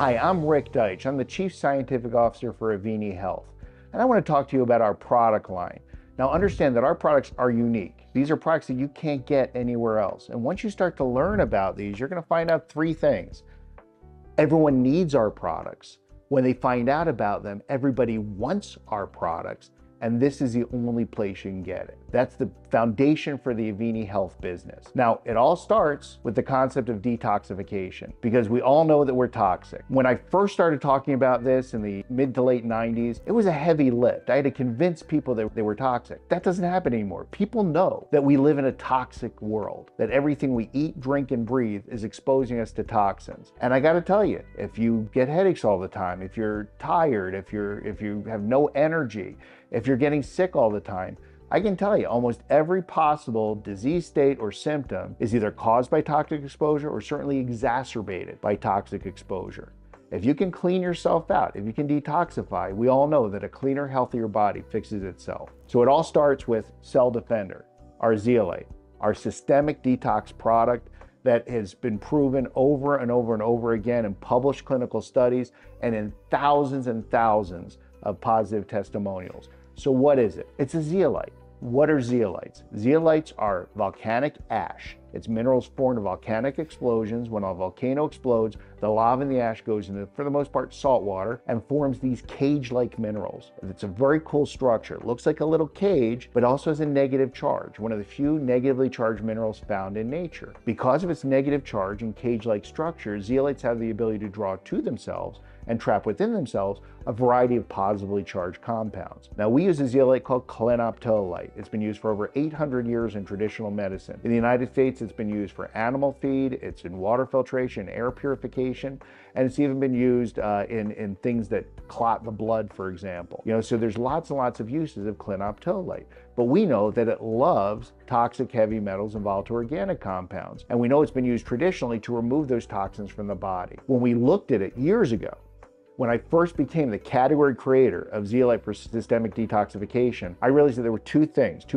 Hi, I'm Rik Deitsch. I'm the Chief Scientific Officer for Avini Health, and I want to talk to you about our product line. Now, understand that our products are unique. These are products that you can't get anywhere else. And once you start to learn about these, you're going to find out three things. Everyone needs our products. When they find out about them, everybody wants our products, and this is the only place you can get it. That's the foundation for the Avini Health business. Now, it all starts with the concept of detoxification, because we all know that we're toxic. When I first started talking about this in the mid to late 90s, it was a heavy lift. I had to convince people that they were toxic. That doesn't happen anymore. People know that we live in a toxic world, that everything we eat, drink, and breathe is exposing us to toxins. And I gotta tell you, if you get headaches all the time, if you're tired, if you have no energy, if you're getting sick all the time, I can tell you almost every possible disease state or symptom is either caused by toxic exposure or certainly exacerbated by toxic exposure. If you can clean yourself out, if you can detoxify, we all know that a cleaner, healthier body fixes itself. So it all starts with Cell Defender, our zeolite, our systemic detox product that has been proven over and over and over again in published clinical studies and in thousands and thousands of positive testimonials. So what is it? It's a zeolite. What are zeolites? Zeolites are volcanic ash. It's minerals formed in volcanic explosions. When a volcano explodes, the lava and the ash goes into, for the most part, salt water and forms these cage-like minerals. It's a very cool structure. It looks like a little cage, but also has a negative charge, one of the few negatively charged minerals found in nature. Because of its negative charge and cage-like structure, zeolites have the ability to draw to themselves and trap within themselves a variety of positively charged compounds. Now, we use a zeolite called clinoptilolite. It's been used for over 800 years in traditional medicine. In the United States, it's been used for animal feed, it's in water filtration, air purification, and it's even been used in things that clot the blood, for example. So there's lots and lots of uses of clinoptilolite. But we know that it loves toxic heavy metals and volatile organic compounds. And we know it's been used traditionally to remove those toxins from the body. When we looked at it years ago, when I first became the category creator of zeolite for systemic detoxification, I realized that there were two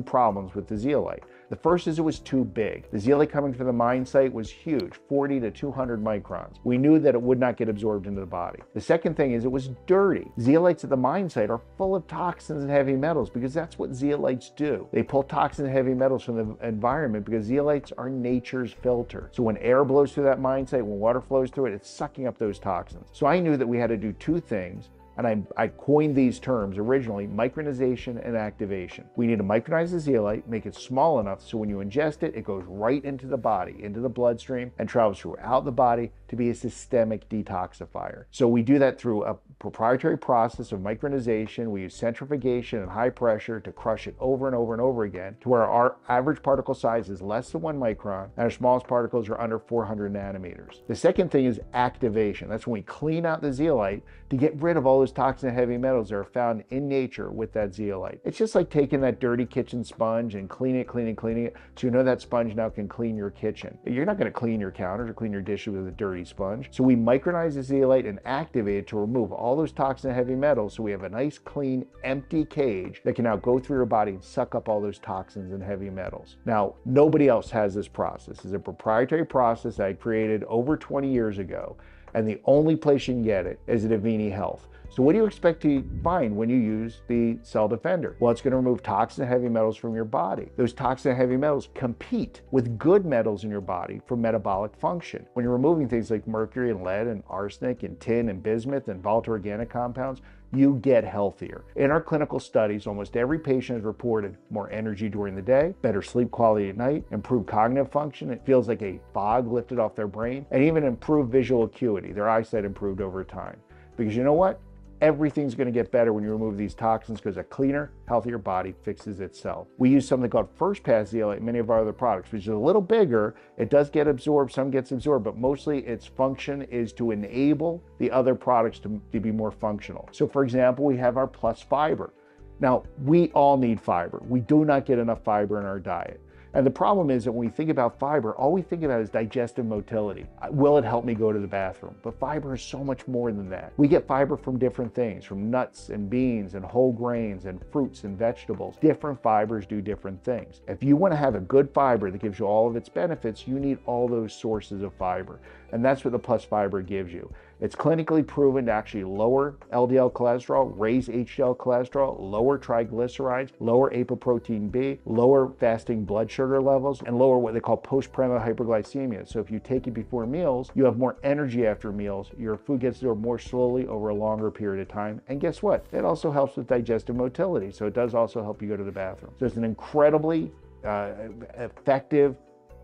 problems with the zeolite. The first is it was too big. The zeolite coming from the mine site was huge, 40 to 200 microns. We knew that it would not get absorbed into the body. The second thing is it was dirty. Zeolites at the mine site are full of toxins and heavy metals because that's what zeolites do. They pull toxins and heavy metals from the environment because zeolites are nature's filter. So when air blows through that mine site, when water flows through it, it's sucking up those toxins. So I knew that we had to do two things. And I coined these terms originally, micronization and activation. We need to micronize the zeolite, make it small enough so when you ingest it, it goes right into the body, into the bloodstream, and travels throughout the body to be a systemic detoxifier. So we do that through a proprietary process of micronization. We use centrifugation and high pressure to crush it over and over and over again to where our average particle size is less than 1 micron and our smallest particles are under 400 nanometers. The second thing is activation. That's when we clean out the zeolite to get rid of all those toxins and heavy metals that are found in nature with that zeolite. It's just like taking that dirty kitchen sponge and cleaning it so you know that sponge now can clean your kitchen. You're not going to clean your counters or clean your dishes with a dirty sponge. So we micronize the zeolite and activate it to remove all those toxins and heavy metals so we have a nice, clean, empty cage that can now go through your body and suck up all those toxins and heavy metals. Now, nobody else has this process. It's a proprietary process that I created over 20 years ago, and the only place you can get it is at Avini Health. So what do you expect to find when you use the Cell Defender? Well, it's going to remove toxins and heavy metals from your body. Those toxins and heavy metals compete with good metals in your body for metabolic function. When you're removing things like mercury and lead and arsenic and tin and bismuth and volatile organic compounds, you get healthier. In our clinical studies, almost every patient has reported more energy during the day, better sleep quality at night, improved cognitive function. It feels like a fog lifted off their brain, and even improved visual acuity. Their eyesight improved over time. Because you know what? Everything's going to get better when you remove these toxins because a cleaner, healthier body fixes itself. We use something called first pass zeolite in many of our other products, which is a little bigger. It does get absorbed, some gets absorbed, but mostly its function is to enable the other products to be more functional. So for example, we have our plus fiber. Now, we all need fiber. We do not get enough fiber in our diet. And the problem is that when we think about fiber, all we think about is digestive motility. Will it help me go to the bathroom? But fiber is so much more than that. We get fiber from different things, from nuts and beans and whole grains and fruits and vegetables. Different fibers do different things. If you want to have a good fiber that gives you all of its benefits, you need all those sources of fiber. And that's what the Plus Fiber gives you. It's clinically proven to actually lower LDL cholesterol, raise HDL cholesterol, lower triglycerides, lower apoprotein B, lower fasting blood sugar levels, and lower what they call postprandial hyperglycemia. So if you take it before meals, you have more energy after meals, your food gets absorbed more slowly over a longer period of time, and guess what? It also helps with digestive motility, so it does also help you go to the bathroom. So it's an incredibly effective,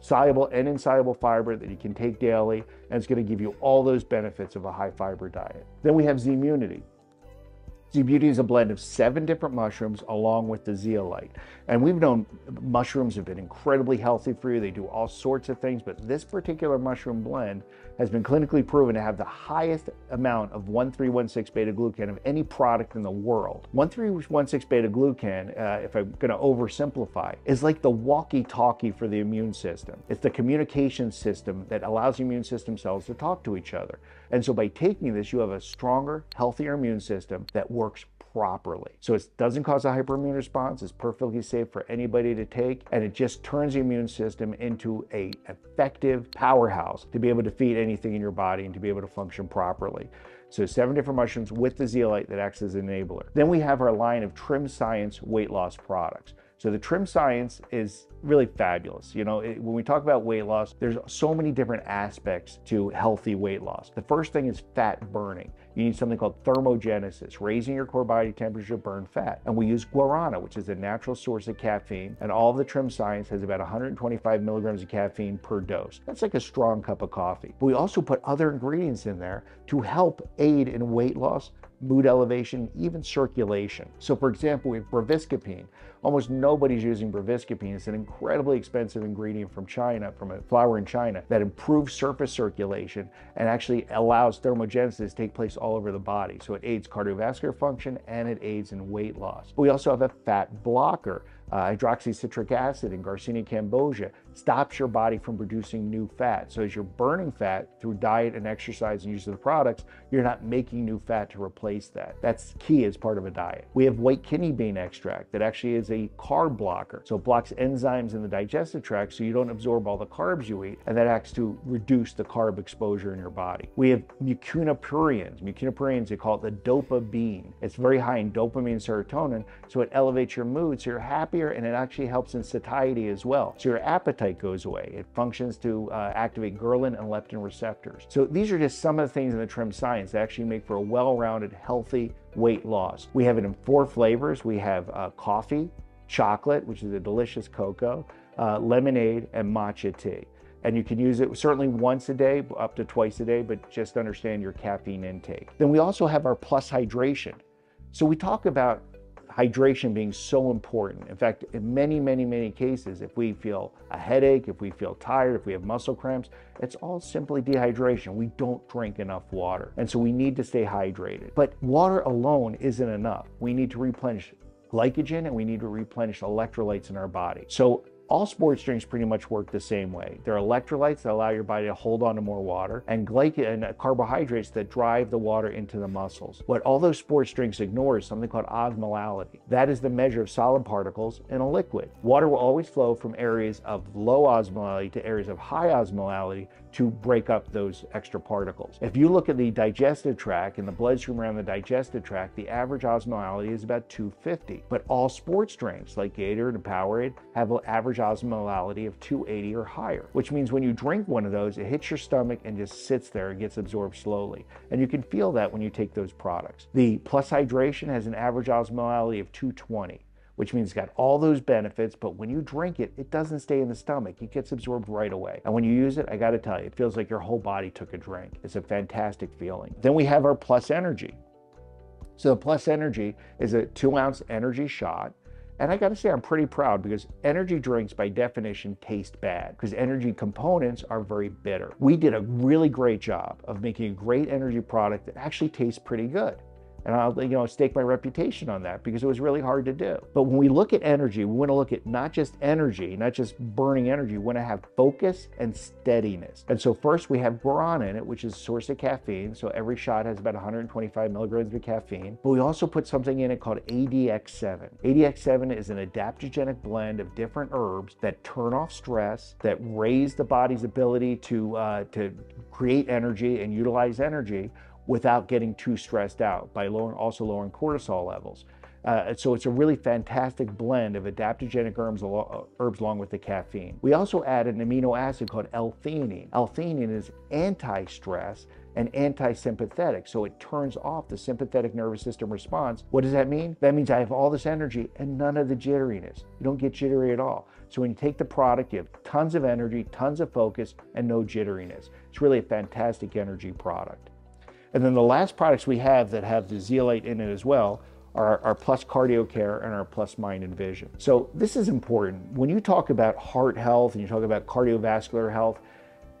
soluble and insoluble fiber that you can take daily, and it's going to give you all those benefits of a high fiber diet. Then we have Zeimmunity. Zeimmunity is a blend of 7 different mushrooms along with the zeolite. And we've known mushrooms have been incredibly healthy for you. They do all sorts of things, but this particular mushroom blend has been clinically proven to have the highest amount of 1,3,1,6 beta-glucan of any product in the world. 1,3,1,6 beta-glucan, if I'm going to oversimplify, is like the walkie-talkie for the immune system. It's the communication system that allows the immune system cells to talk to each other. And so by taking this, you have a stronger, healthier immune system that works properly. So it doesn't cause a hyperimmune response, it's perfectly safe for anybody to take, and it just turns the immune system into an effective powerhouse to be able to defeat anything in your body and to be able to function properly. So 7 different mushrooms with the zeolite that acts as an enabler. Then we have our line of Trim Science weight loss products. So the Trim Science is really fabulous. You know, when we talk about weight loss, there's so many different aspects to healthy weight loss. The first thing is fat burning. You need something called thermogenesis, raising your core body temperature to burn fat. And we use guarana, which is a natural source of caffeine. And all of the Trim Science has about 125 milligrams of caffeine per dose. That's like a strong cup of coffee. But we also put other ingredients in there to help aid in weight loss, mood elevation, even circulation. So for example, we have brevescapine. Almost nobody's using brevescapine. It's an incredibly expensive ingredient from China, from a flower in China, that improves surface circulation and actually allows thermogenesis to take place all over the body. So it aids cardiovascular function and it aids in weight loss. We also have a fat blocker. Hydroxycitric acid in Garcinia cambogia stops your body from producing new fat. So as you're burning fat through diet and exercise and use of the products, you're not making new fat to replace that. That's key as part of a diet. We have white kidney bean extract that actually is a carb blocker. So it blocks enzymes in the digestive tract so you don't absorb all the carbs you eat, and that acts to reduce the carb exposure in your body. We have mucunapurines. Mucunapurines, they call it the dopa bean. It's very high in dopamine and serotonin, so it elevates your mood, so you're happier, and it actually helps in satiety as well. So your appetite goes away. It functions to activate ghrelin and leptin receptors. So these are just some of the things in the Trim Science that actually make for a well-rounded, healthy weight loss. We have it in 4 flavors. We have coffee, chocolate, which is a delicious cocoa, lemonade, and matcha tea. And you can use it certainly once a day, up to twice a day, but just understand your caffeine intake. Then we also have our Plus Hydration. So we talk about hydration being so important. In fact, in many cases, if we feel a headache, if we feel tired, if we have muscle cramps, it's all simply dehydration. We don't drink enough water. And so we need to stay hydrated. But water alone isn't enough. We need to replenish glycogen and we need to replenish electrolytes in our body. So all sports drinks pretty much work the same way. They're electrolytes that allow your body to hold on to more water, and carbohydrates that drive the water into the muscles. What all those sports drinks ignore is something called osmolality. That is the measure of solid particles in a liquid. Water will always flow from areas of low osmolality to areas of high osmolality to break up those extra particles. If you look at the digestive tract and the bloodstream around the digestive tract, the average osmolality is about 250. But all sports drinks like Gatorade and Powerade have an average osmolality of 280 or higher, which means when you drink one of those, it hits your stomach and just sits there and gets absorbed slowly. And you can feel that when you take those products. The Plus Hydration has an average osmolality of 220. Which means it's got all those benefits, but when you drink it, it doesn't stay in the stomach. It gets absorbed right away. And when you use it, I gotta tell you, it feels like your whole body took a drink. It's a fantastic feeling. Then we have our Plus Energy. So the Plus Energy is a 2-ounce energy shot. And I gotta say, I'm pretty proud because energy drinks by definition taste bad because energy components are very bitter. We did a really great job of making a great energy product that actually tastes pretty good. And I'll stake my reputation on that because it was really hard to do. But when we look at energy, we want to look at not just energy, not just burning energy, we want to have focus and steadiness. And so first we have guarana in it, which is a source of caffeine. So every shot has about 125 milligrams of caffeine. But we also put something in it called ADX7. ADX7 is an adaptogenic blend of different herbs that turn off stress, that raise the body's ability to create energy and utilize energy, without getting too stressed out by also lowering cortisol levels. So it's a really fantastic blend of adaptogenic herbs along with the caffeine. We also add an amino acid called L-theanine. L-theanine is anti-stress and anti-sympathetic, so it turns off the sympathetic nervous system response. What does that mean? That means I have all this energy and none of the jitteriness. You don't get jittery at all. So when you take the product, you have tons of energy, tons of focus, and no jitteriness. It's really a fantastic energy product. And then the last products we have that have the zeolite in it as well are our Plus Cardio Care and our Plus Mind and Vision. So this is important. When you talk about heart health and you talk about cardiovascular health,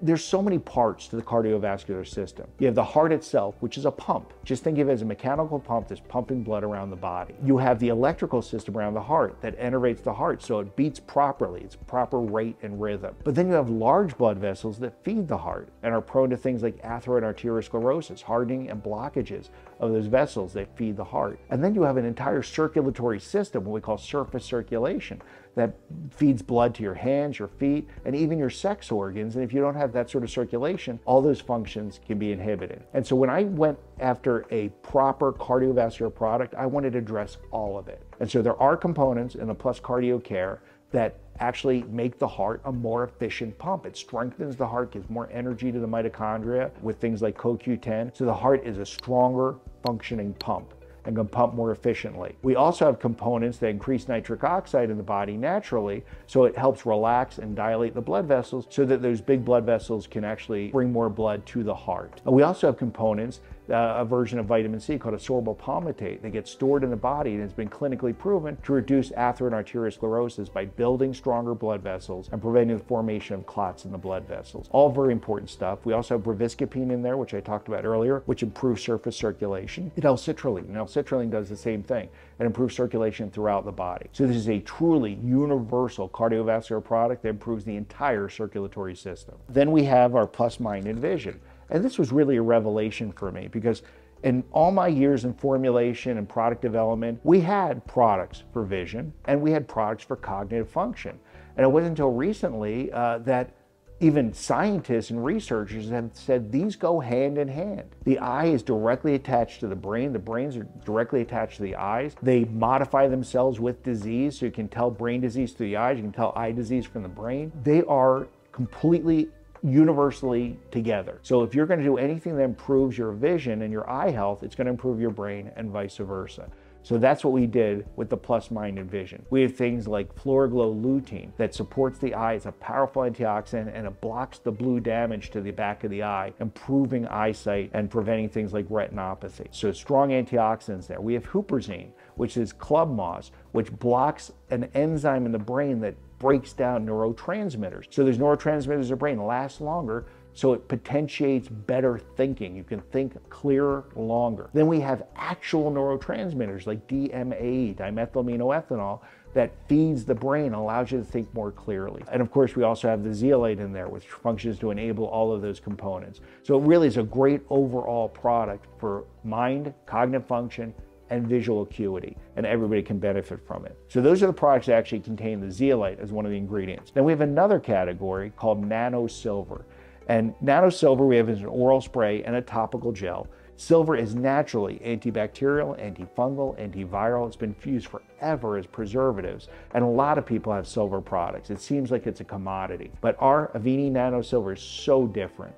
there's so many parts to the cardiovascular system. You have the heart itself, which is a pump. Just think of it as a mechanical pump that's pumping blood around the body. You have the electrical system around the heart that enervates the heart so it beats properly. It's proper rate and rhythm. But then you have large blood vessels that feed the heart and are prone to things like atherosclerosis, hardening and blockages of those vessels that feed the heart. And then you have an entire circulatory system, what we call surface circulation, that feeds blood to your hands, your feet, and even your sex organs. And if you don't have that sort of circulation, all those functions can be inhibited. And so when I went after a proper cardiovascular product, I wanted to address all of it. And so there are components in the Plus Cardio Care that actually make the heart a more efficient pump. It strengthens the heart, gives more energy to the mitochondria with things like CoQ10. So the heart is a stronger functioning pump and can pump more efficiently. We also have components that increase nitric oxide in the body naturally, so it helps relax and dilate the blood vessels so that those big blood vessels can actually bring more blood to the heart. We also have components, a version of vitamin C called ascorbyl palmitate that gets stored in the body and has been clinically proven to reduce atherosclerosis and arteriosclerosis by building stronger blood vessels and preventing the formation of clots in the blood vessels. All very important stuff. We also have brivascapine in there, which I talked about earlier, which improves surface circulation. And L-citrulline. And L-citrulline does the same thing and improves circulation throughout the body. So this is a truly universal cardiovascular product that improves the entire circulatory system. Then we have our Plus Mind and Vision. And this was really a revelation for me because in all my years in formulation and product development, we had products for vision and we had products for cognitive function. And it wasn't until recently that even scientists and researchers have said these go hand in hand. The eye is directly attached to the brain. The brains are directly attached to the eyes. They modify themselves with disease, so you can tell brain disease through the eyes, you can tell eye disease from the brain. They are completely universally together. So if you're going to do anything that improves your vision and your eye health, it's going to improve your brain and vice versa. So that's what we did with the Plus Mind and Vision. We have things like Fluoroglow lutein that supports the eye. It's a powerful antioxidant and it blocks the blue damage to the back of the eye, improving eyesight and preventing things like retinopathy. So strong antioxidants there. We have huperzine, which is club moss, which blocks an enzyme in the brain that breaks down neurotransmitters. So those neurotransmitters in the brain last longer, so it potentiates better thinking. You can think clearer longer. Then we have actual neurotransmitters like DMAE, dimethylaminoethanol, that feeds the brain and allows you to think more clearly. And of course, we also have the zeolite in there, which functions to enable all of those components. So it really is a great overall product for mind, cognitive function, and visual acuity, and everybody can benefit from it. So those are the products that actually contain the zeolite as one of the ingredients. Then we have another category called nano silver. And nano silver we have as an oral spray and a topical gel. Silver is naturally antibacterial, antifungal, antiviral. It's been used forever as preservatives, and a lot of people have silver products. It seems like it's a commodity, but our Avini nano silver is so different.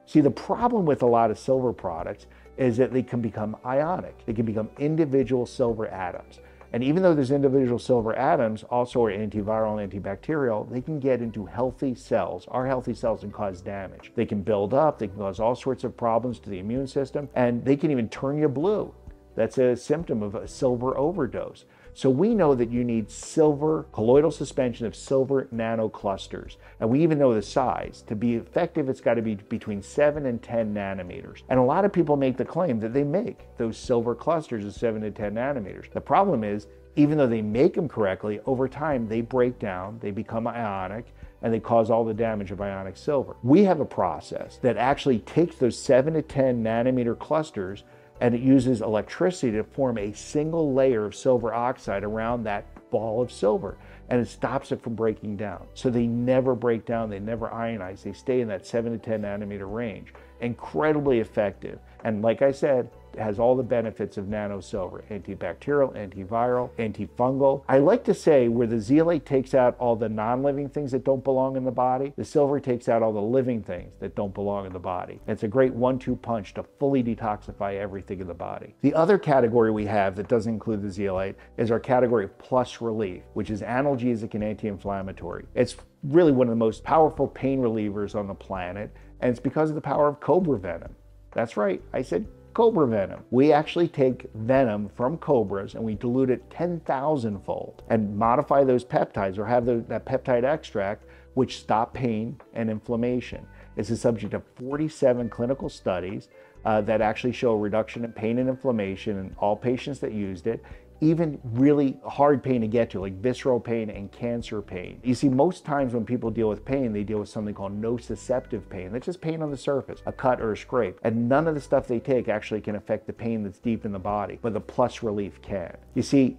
See, the problem with a lot of silver products is that they can become ionic. They can become individual silver atoms. And even though those individual silver atoms also are antiviral and antibacterial, they can get into healthy cells, our healthy cells, and cause damage. They can build up, they can cause all sorts of problems to the immune system, and they can even turn you blue. That's a symptom of a silver overdose. So we know that you need silver, colloidal suspension of silver nanoclusters. And we even know the size. To be effective, it's got to be between 7 and 10 nanometers. And a lot of people make the claim that they make those silver clusters of 7 to 10 nanometers. The problem is, even though they make them correctly, over time they break down, they become ionic, and they cause all the damage of ionic silver. We have a process that actually takes those 7 to 10 nanometer clusters and it uses electricity to form a single layer of silver oxide around that ball of silver, and it stops it from breaking down. So they never break down, they never ionize, they stay in that 7 to 10 nanometer range. Incredibly effective. And like I said, it has all the benefits of nano silver: antibacterial, antiviral, antifungal. I like to say where the zeolite takes out all the non-living things that don't belong in the body, the silver takes out all the living things that don't belong in the body. And it's a great 1-2 punch to fully detoxify everything in the body. The other category we have that doesn't include the zeolite is our category of plus relief, which is analgesic and anti-inflammatory. It's really one of the most powerful pain relievers on the planet, and it's because of the power of cobra venom. That's right, I said cobra venom. We actually take venom from cobras and we dilute it 10,000-fold and modify those peptides, or have that peptide extract, which stop pain and inflammation. It's the subject of 47 clinical studies that actually show a reduction in pain and inflammation in all patients that used it. Even really hard pain to get to, like visceral pain and cancer pain. You see, most times when people deal with pain, they deal with something called nociceptive pain. That's just pain on the surface, a cut or a scrape. And none of the stuff they take actually can affect the pain that's deep in the body, but the plus relief can. You see,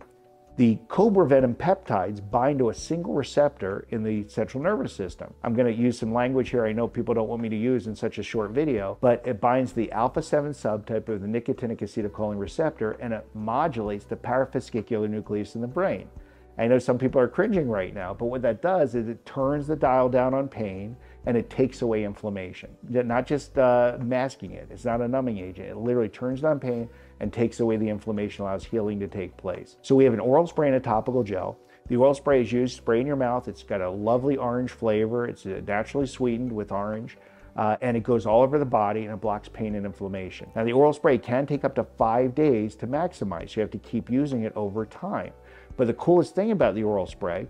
the cobra venom peptides bind to a single receptor in the central nervous system. I'm going to use some language here I know people don't want me to use in such a short video, but it binds the alpha-7 subtype of the nicotinic acetylcholine receptor, and it modulates the parafascicular nucleus in the brain. I know some people are cringing right now, but what that does is it turns the dial down on pain and it takes away inflammation. Not just masking it. It's not a numbing agent. It literally turns down pain and takes away the inflammation, allows healing to take place. So we have an oral spray and a topical gel. The oral spray is used, spray in your mouth. It's got a lovely orange flavor. It's naturally sweetened with orange. And it goes all over the body and it blocks pain and inflammation. Now, the oral spray can take up to 5 days to maximize. You have to keep using it over time. But the coolest thing about the oral spray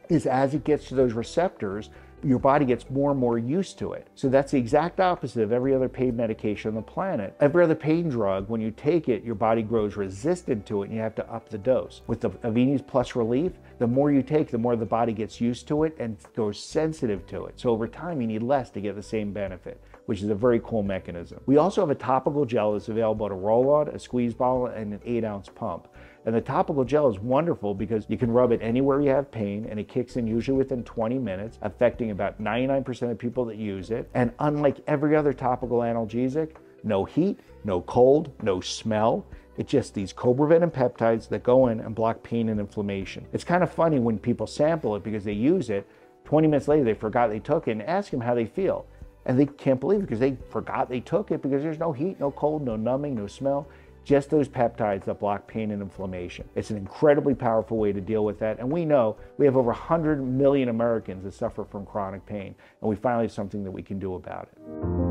is as it gets to those receptors, your body gets more and more used to it. So that's the exact opposite of every other pain medication on the planet. Every other pain drug, when you take it, your body grows resistant to it and you have to up the dose. With the Avini's Plus Relief, the more you take, the more the body gets used to it and grows sensitive to it. So over time, you need less to get the same benefit, which is a very cool mechanism. We also have a topical gel that's available to roll on, a squeeze bottle, and an 8-ounce pump. And the topical gel is wonderful because you can rub it anywhere you have pain, and it kicks in usually within 20 minutes, affecting about 99% of people that use it. And unlike every other topical analgesic, no heat, no cold, no smell. It's just these cobra venom peptides that go in and block pain and inflammation. It's kind of funny when people sample it because they use it, 20 minutes later they forgot they took it, and ask them how they feel. And they can't believe it because they forgot they took it because there's no heat, no cold, no numbing, no smell. Just those peptides that block pain and inflammation. It's an incredibly powerful way to deal with that. And we know we have over 100 million Americans that suffer from chronic pain, and we finally have something that we can do about it.